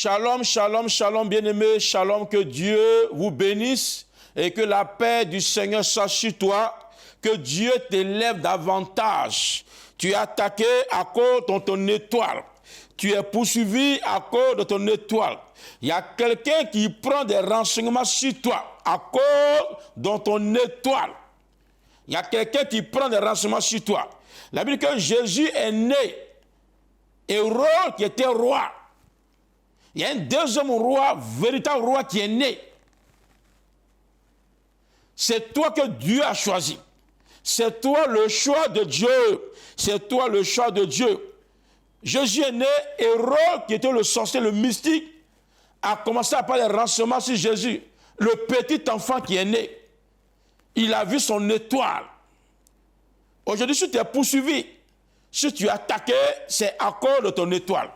Shalom, shalom, shalom, bien-aimé, shalom, que Dieu vous bénisse et que la paix du Seigneur soit sur toi, que Dieu t'élève davantage. Tu es attaqué à cause de ton étoile, tu es poursuivi à cause de ton étoile. Il y a quelqu'un qui prend des renseignements sur toi à cause de ton étoile. Il y a quelqu'un qui prend des renseignements sur toi. La Bible dit que Jésus est né, Hérode qui était roi. Il y a un deuxième roi, véritable roi qui est né. C'est toi que Dieu a choisi. C'est toi le choix de Dieu. C'est toi le choix de Dieu. Jésus est né, Hérode, qui était le sorcier, le mystique, a commencé à parler des renseignements sur Jésus. Le petit enfant qui est né, il a vu son étoile. Aujourd'hui, si tu es poursuivi, si tu es attaqué, c'est à cause de ton étoile.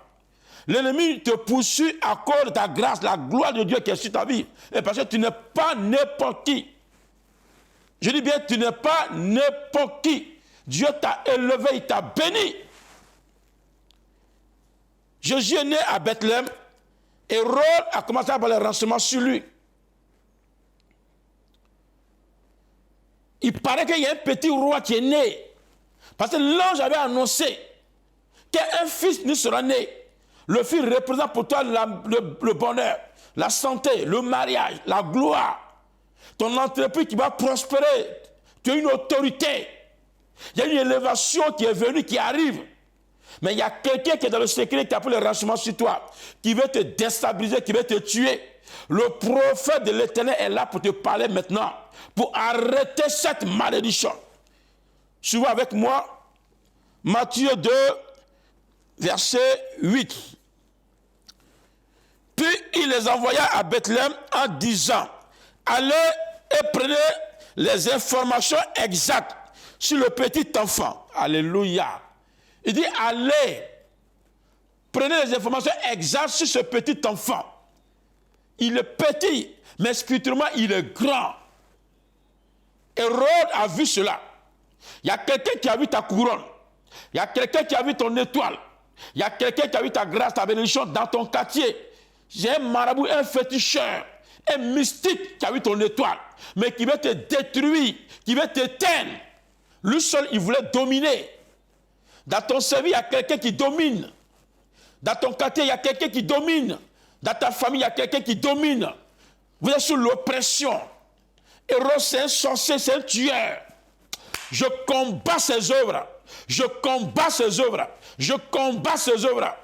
L'ennemi te poursuit à cause de ta grâce, la gloire de Dieu qui est sur ta vie. Et parce que tu n'es pas n'importe qui. Je dis bien, tu n'es pas n'importe qui. Dieu t'a élevé, il t'a béni. Jésus est né à Bethléem. Hérode a commencé à avoir les renseignements sur lui. Il paraît qu'il y a un petit roi qui est né. Parce que l'ange avait annoncé qu'un fils nous sera né. Le fils représente pour toi le bonheur, la santé, le mariage, la gloire. Ton entreprise qui va prospérer. Tu as une autorité. Il y a une élévation qui est venue, qui arrive. Mais il y a quelqu'un qui est dans le secret, qui a pris les renseignements sur toi, qui veut te déstabiliser, qui veut te tuer. Le prophète de l'Éternel est là pour te parler maintenant, pour arrêter cette malédiction. Suivez avec moi, Matthieu 2, verset 8. Puis il les envoya à Bethléem en disant, allez et prenez les informations exactes sur le petit enfant. Alléluia. Il dit, allez, prenez les informations exactes sur ce petit enfant. Il est petit, mais spirituellement, il est grand. Hérode a vu cela. Il y a quelqu'un qui a vu ta couronne. Il y a quelqu'un qui a vu ton étoile. Il y a quelqu'un qui a vu ta grâce, ta bénédiction dans ton quartier. J'ai un marabout, un féticheur, un mystique qui a vu ton étoile, mais qui veut te détruire, qui veut t'éteindre. Lui seul, il voulait dominer. Dans ton service, il y a quelqu'un qui domine. Dans ton quartier, il y a quelqu'un qui domine. Dans ta famille, il y a quelqu'un qui domine. Vous êtes sous l'oppression. Hérode, c'est un sorcier, c'est un tueur. Je combats ses œuvres. Je combats ses œuvres. Je combats ses œuvres.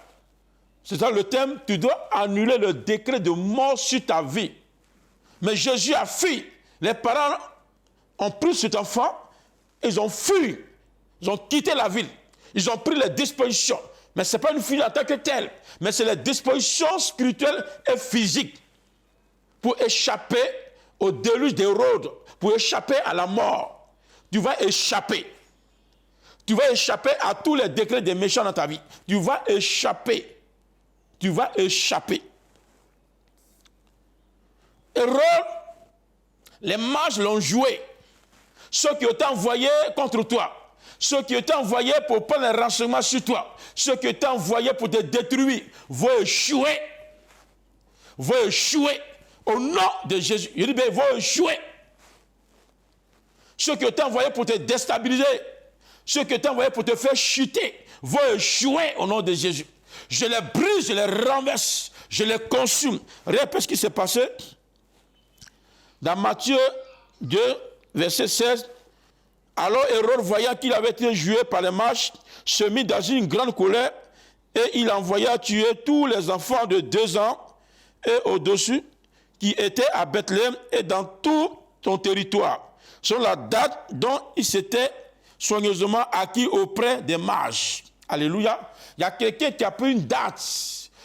C'est ça le thème. Tu dois annuler le décret de mort sur ta vie. Mais Jésus a fui. Les parents ont pris cet enfant. Ils ont fui. Ils ont quitté la ville. Ils ont pris les dispositions. Mais ce n'est pas une fuite en tant que telle. Mais c'est les dispositions spirituelles et physiques. Pour échapper au déluge d'Hérode. Pour échapper à la mort. Tu vas échapper. Tu vas échapper à tous les décrets des méchants dans ta vie. Tu vas échapper. Tu vas échapper. Hérode, les mages l'ont joué. Ceux qui ont été envoyés contre toi. Ceux qui ont été envoyés pour prendre les renseignements sur toi. Ceux qui ont été envoyés pour te détruire. Vont échouer. Vont échouer. Au nom de Jésus. Je dis bien, ils vont échouer. Ceux qui ont été envoyés pour te déstabiliser. Ceux qui ont été envoyés pour te faire chuter. Vont échouer au nom de Jésus. Je les brise, je les renverse. Je les consume. Regardez ce qui s'est passé. Dans Matthieu 2, verset 16. Alors Hérode, voyant qu'il avait été joué par les mages, se mit dans une grande colère et il envoya tuer tous les enfants de 2 ans et au-dessus qui étaient à Bethléem et dans tout ton territoire, sur la date dont il s'était soigneusement acquis auprès des mages. Alléluia. Il y a quelqu'un qui a pris une date.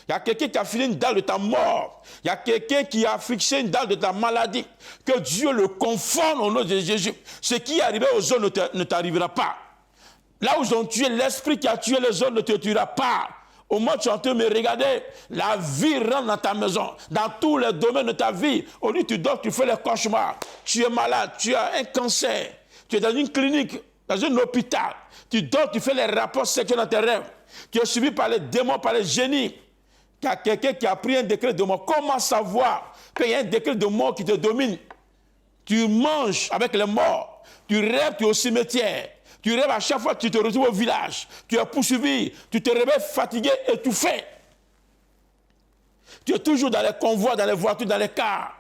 Il y a quelqu'un qui a fixé une date de ta mort. Il y a quelqu'un qui a fixé une date de ta maladie. Que Dieu le confonde au nom de Jésus. Ce qui est arrivé aux hommes ne t'arrivera pas. Là où ils ont tué, l'esprit qui a tué les hommes ne te tuera pas. Au moins tu es en train de me regarder. La vie rentre dans ta maison. Dans tous les domaines de ta vie. Au lieu tu dors, tu fais les cauchemars. Tu es malade, tu as un cancer. Tu es dans une clinique, dans un hôpital. Tu dors, tu fais les rapports sexuels dans tes rêves. Tu es suivi par les démons, par les génies. qu'il y a quelqu'un qui a pris un décret de mort. Comment savoir qu'il y a un décret de mort qui te domine? Tu manges avec les morts. Tu rêves, tu es au cimetière. Tu rêves à chaque fois que tu te retrouves au village. Tu es poursuivi. Tu te réveilles fatigué, étouffé. Tu es toujours dans les convois, dans les voitures, dans les cars.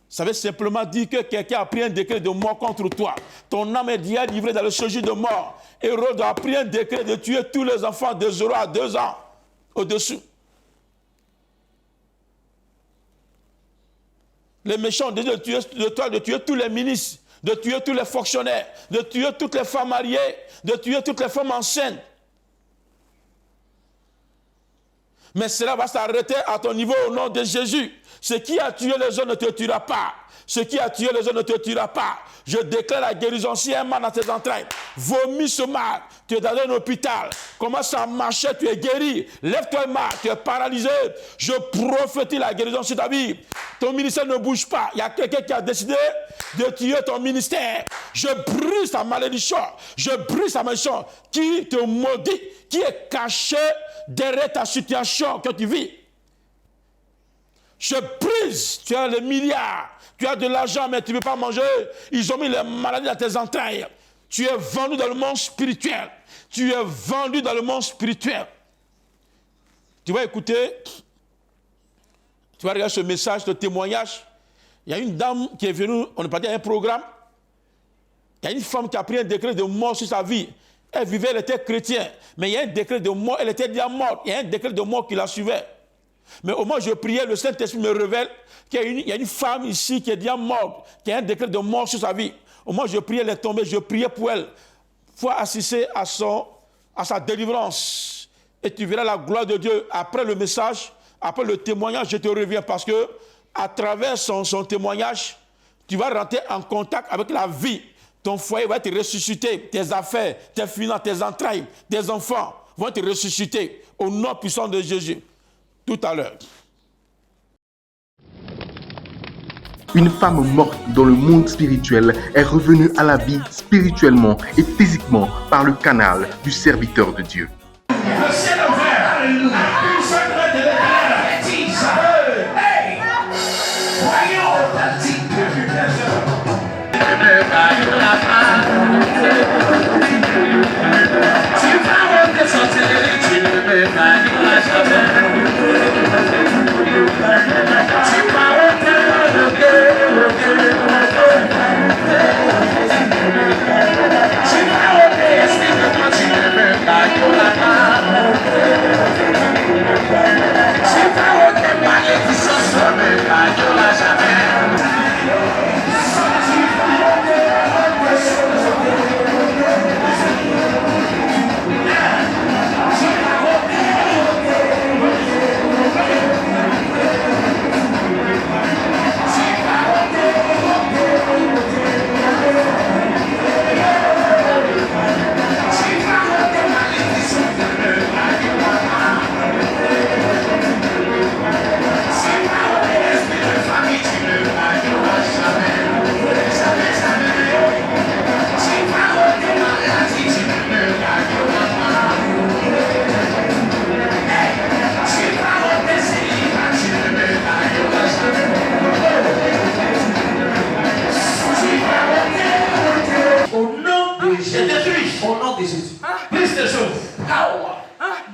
Ça veut simplement dire que quelqu'un a pris un décret de mort contre toi. Ton âme est déjà livrée dans le séjour de mort. Hérode a pris un décret de tuer tous les enfants de 0 à 2 ans au-dessus. Les méchants ont déjà de tuer tous les ministres, de tuer tous les fonctionnaires, de tuer toutes les femmes mariées, de tuer toutes les femmes enceintes. Mais cela va s'arrêter à ton niveau au nom de Jésus. Ce qui a tué les hommes ne te tuera pas. Ce qui a tué les hommes ne te tuera pas. Je déclare la guérison. Si un mal dans tes entrailles, vomis ce mal. Tu es dans un hôpital. Commence à marcher, tu es guéri. Lève-toi mal, tu es paralysé. Je prophétise la guérison sur ta vie. Ton ministère ne bouge pas. Il y a quelqu'un qui a décidé de tuer ton ministère. Je brise ta malédiction. Je brise ta malédiction qui te maudit, qui est caché derrière ta situation que tu vis. Je brise, tu as les milliards, tu as de l'argent, mais tu ne peux pas manger. Ils ont mis les maladies dans tes entrailles. Tu es vendu dans le monde spirituel. Tu es vendu dans le monde spirituel. Tu vas écouter, tu vas regarder ce message, ce témoignage. Il y a une dame qui est venue, on est parti à un programme. Il y a une femme qui a pris un décret de mort sur sa vie. Elle vivait, elle était chrétienne. Mais il y a un décret de mort, elle était déjà morte. Il y a un décret de mort qui la suivait. Mais au moment où je priais, le Saint-Esprit me révèle qu'il y a une femme ici qui est déjà morte, qui a un décret de mort sur sa vie. Au moment où je priais, elle est tombée, je priais pour elle, pour assister à sa délivrance. Et tu verras la gloire de Dieu. Après le message, après le témoignage, je te reviens parce que à travers son témoignage, tu vas rentrer en contact avec la vie. Ton foyer va être ressuscité, tes affaires, tes finances, tes entrailles, tes enfants vont être ressuscités au nom puissant de Jésus. Tout à l'heure. Une femme morte dans le monde spirituel est revenue à la vie spirituellement et physiquement par le canal du serviteur de Dieu. Le ciel est ouvert. Alléluia. Une secret de l'éternel.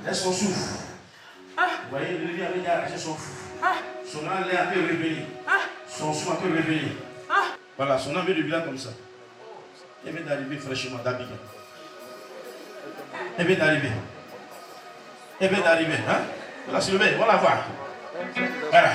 Laisse son souffle. Vous voyez, le levier avait arraché son souffle. Son âme est un peu réveillé. Son souffle un peu réveillé. Voilà, son âme est réveillé comme ça. Elle vient d'arriver fraîchement d'Abidjan. Elle vient d'arriver. Elle vient d'arriver. Hein? Voilà, s'il vous plaît, voilà, voir. Voilà.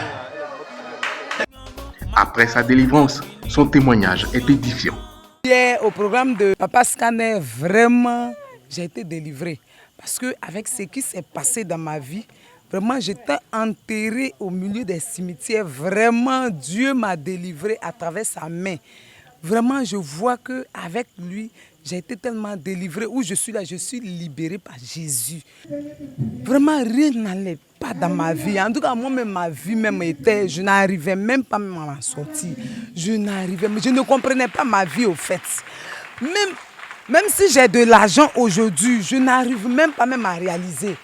Après sa délivrance, son témoignage est édifiant. Hier, au programme de Papa Scanner, vraiment, j'ai été délivrée. Parce qu'avec ce qui s'est passé dans ma vie, vraiment, j'étais enterrée au milieu des cimetières. Vraiment, Dieu m'a délivrée à travers sa main. Vraiment, je vois qu'avec lui, j'ai été tellement délivrée. Où je suis là, je suis libérée par Jésus. Vraiment, rien n'allait pas dans ma vie. En tout cas, moi-même, ma vie même était... Je n'arrivais même pas à m'en sortir. Je ne comprenais pas ma vie au fait. Même si j'ai de l'argent aujourd'hui, je n'arrive même pas à réaliser.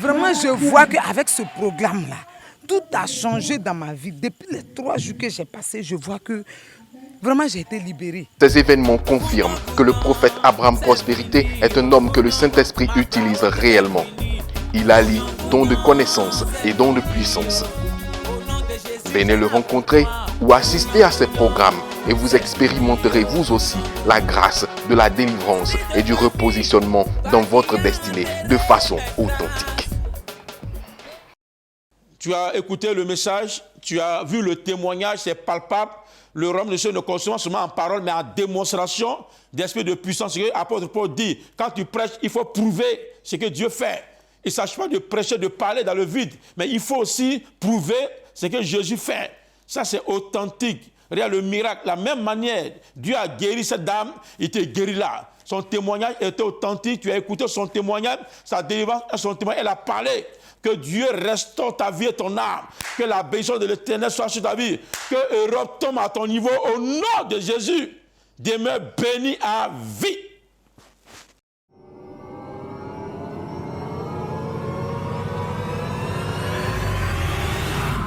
Vraiment, je vois qu'avec ce programme-là, tout a changé dans ma vie. Depuis les 3 jours que j'ai passés, je vois que vraiment j'ai été libérée. Ces événements confirment que le prophète Abraham Prospérité est un homme que le Saint-Esprit utilise réellement. Il allie don de connaissance et don de puissance. Venez le rencontrer ou assister à ses programmes et vous expérimenterez vous aussi la grâce de la délivrance et du repositionnement dans votre destinée de façon authentique. Tu as écouté le message, tu as vu le témoignage, c'est palpable. Le royaume de Dieu ne consiste pas seulement en parole, mais en démonstration d'esprit de puissance. Ce que l'apôtre Paul dit, quand tu prêches, il faut prouver ce que Dieu fait. Il ne s'agit pas de prêcher, de parler dans le vide, mais il faut aussi prouver ce que Jésus fait. Ça, c'est authentique. Regarde le miracle. De la même manière, Dieu a guéri cette dame, il te guérit là. Son témoignage était authentique. Tu as écouté son témoignage, sa délivrance, son témoignage. Elle a parlé. Que Dieu restaure ta vie et ton âme. Que la bénédiction de l'Éternel soit sur ta vie. Que Europe tombe à ton niveau au nom de Jésus. Demeure béni à vie.